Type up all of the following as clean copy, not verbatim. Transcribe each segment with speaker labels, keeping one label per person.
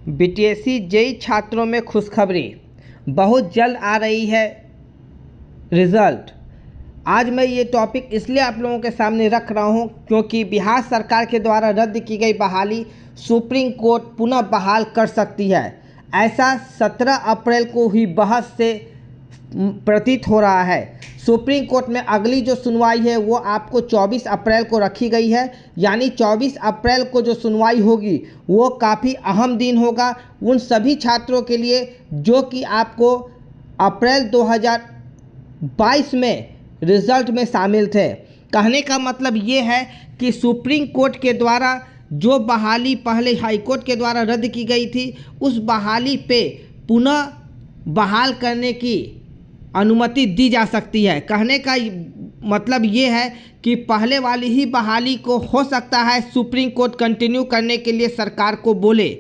Speaker 1: BTSC JEE छात्रों में खुशखबरी, बहुत जल्द आ रही है रिज़ल्ट। आज मैं ये टॉपिक इसलिए आप लोगों के सामने रख रहा हूँ क्योंकि बिहार सरकार के द्वारा रद्द की गई बहाली सुप्रीम कोर्ट पुनः बहाल कर सकती है। ऐसा 17 अप्रैल को हुई बहस से प्रतीत हो रहा है। सुप्रीम कोर्ट में अगली जो सुनवाई है वो आपको 24 अप्रैल को रखी गई है, यानी 24 अप्रैल को जो सुनवाई होगी वो काफ़ी अहम दिन होगा उन सभी छात्रों के लिए जो कि आपको अप्रैल 2022 में रिज़ल्ट में शामिल थे। कहने का मतलब ये है कि सुप्रीम कोर्ट के द्वारा जो बहाली पहले हाई कोर्ट के द्वारा रद्द की गई थी उस बहाली पे पुनः बहाल करने की अनुमति दी जा सकती है। कहने का मतलब ये है कि पहले वाली ही बहाली को हो सकता है सुप्रीम कोर्ट कंटिन्यू करने के लिए सरकार को बोले,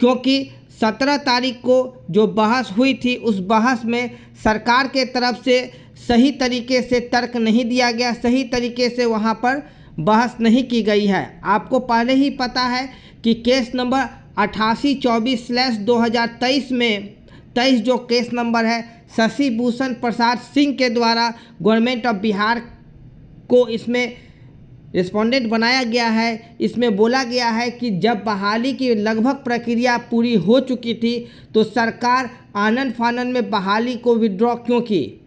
Speaker 1: क्योंकि 17 तारीख को जो बहस हुई थी उस बहस में सरकार के तरफ से सही तरीके से तर्क नहीं दिया गया, सही तरीके से वहाँ पर बहस नहीं की गई है। आपको पहले ही पता है कि केस नंबर 8824/2023 में 23 जो केस नंबर है शशि भूषण प्रसाद सिंह के द्वारा गवर्नमेंट ऑफ बिहार को इसमें रिस्पोंडेंट बनाया गया है। इसमें बोला गया है कि जब बहाली की लगभग प्रक्रिया पूरी हो चुकी थी तो सरकार आनन फानन में बहाली को विड्रॉ क्यों की,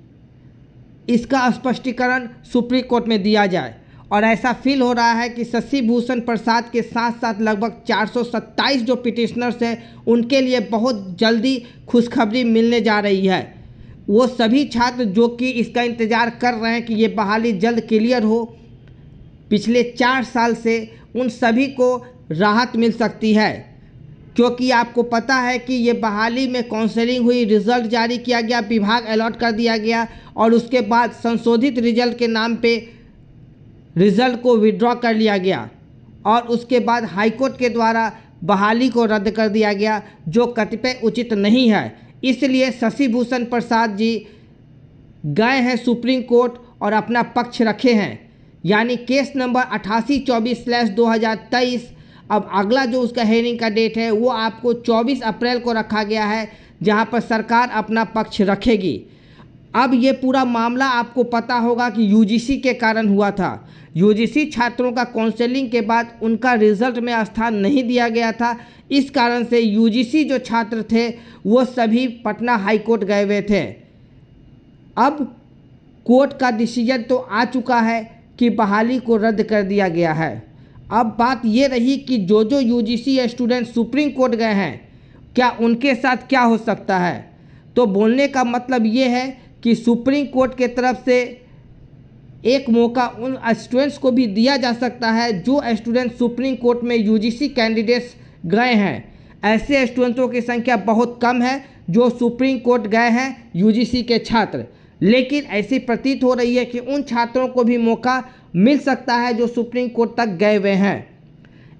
Speaker 1: इसका स्पष्टीकरण सुप्रीम कोर्ट में दिया जाए। और ऐसा फील हो रहा है कि शशि भूषण प्रसाद के साथ साथ लगभग 427 जो पिटिशनर्स हैं उनके लिए बहुत जल्दी खुशखबरी मिलने जा रही है। वो सभी छात्र जो कि इसका इंतज़ार कर रहे हैं कि ये बहाली जल्द क्लियर हो, पिछले 4 साल से उन सभी को राहत मिल सकती है, क्योंकि आपको पता है कि ये बहाली में काउंसलिंग हुई, रिज़ल्ट जारी किया गया, विभाग अलॉट कर दिया गया और उसके बाद संशोधित रिजल्ट के नाम पे रिज़ल्ट को विड्रॉ कर लिया गया और उसके बाद हाईकोर्ट के द्वारा बहाली को रद्द कर दिया गया, जो कतिपय उचित नहीं है। इसलिए शशि भूषण प्रसाद जी गए हैं सुप्रीम कोर्ट और अपना पक्ष रखे हैं, यानी केस नंबर 8824/2023। अब अगला जो उसका हेयरिंग का डेट है वो आपको 24 अप्रैल को रखा गया है, जहां पर सरकार अपना पक्ष रखेगी। अब ये पूरा मामला आपको पता होगा कि यूजीसी के कारण हुआ था। यूजीसी छात्रों का काउंसलिंग के बाद उनका रिज़ल्ट में स्थान नहीं दिया गया था। इस कारण से यूजीसी जो छात्र थे वो सभी पटना हाई कोर्ट गए हुए थे। अब कोर्ट का डिसीजन तो आ चुका है कि बहाली को रद्द कर दिया गया है। अब बात ये रही कि जो यूजीसी स्टूडेंट सुप्रीम कोर्ट गए हैं क्या उनके साथ क्या हो सकता है। तो बोलने का मतलब ये है कि सुप्रीम कोर्ट के तरफ से एक मौका उन स्टूडेंट्स को भी दिया जा सकता है जो स्टूडेंट सुप्रीम कोर्ट में यूजीसी कैंडिडेट्स गए हैं। ऐसे स्टूडेंटों की संख्या बहुत कम है जो सुप्रीम कोर्ट गए हैं यूजीसी के छात्र, लेकिन ऐसी प्रतीत हो रही है कि उन छात्रों को भी मौका मिल सकता है जो सुप्रीम कोर्ट तक गए हुए हैं।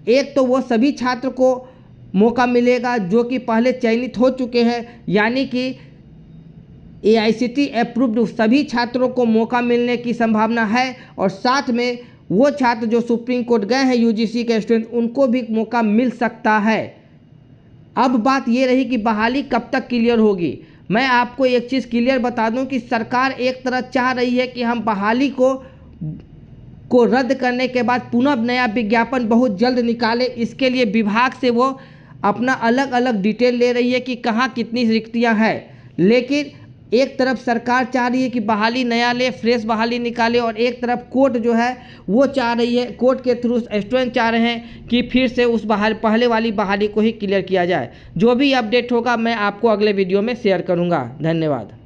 Speaker 1: एक तो वो सभी छात्र को मौका मिलेगा जो कि पहले चयनित हो चुके हैं, यानी कि एआईसीटी अप्रूव्ड सभी छात्रों को मौका मिलने की संभावना है, और साथ में वो छात्र जो सुप्रीम कोर्ट गए हैं यूजीसी के स्टूडेंट उनको भी मौका मिल सकता है। अब बात ये रही कि बहाली कब तक क्लियर होगी। मैं आपको एक चीज़ क्लियर बता दूं कि सरकार एक तरह चाह रही है कि हम बहाली को रद्द करने के बाद पुनः नया विज्ञापन बहुत जल्द निकाले। इसके लिए विभाग से वो अपना अलग अलग डिटेल ले रही है कि कहाँ कितनी रिक्तियाँ हैं, लेकिन एक तरफ सरकार चाह रही है कि बहाली नया ले, फ्रेश बहाली निकाले, और एक तरफ कोर्ट जो है वो चाह रही है, कोर्ट के थ्रू स्टूडेंट चाह रहे हैं कि फिर से उस पहले वाली बहाली को ही क्लियर किया जाए। जो भी अपडेट होगा मैं आपको अगले वीडियो में शेयर करूंगा। धन्यवाद।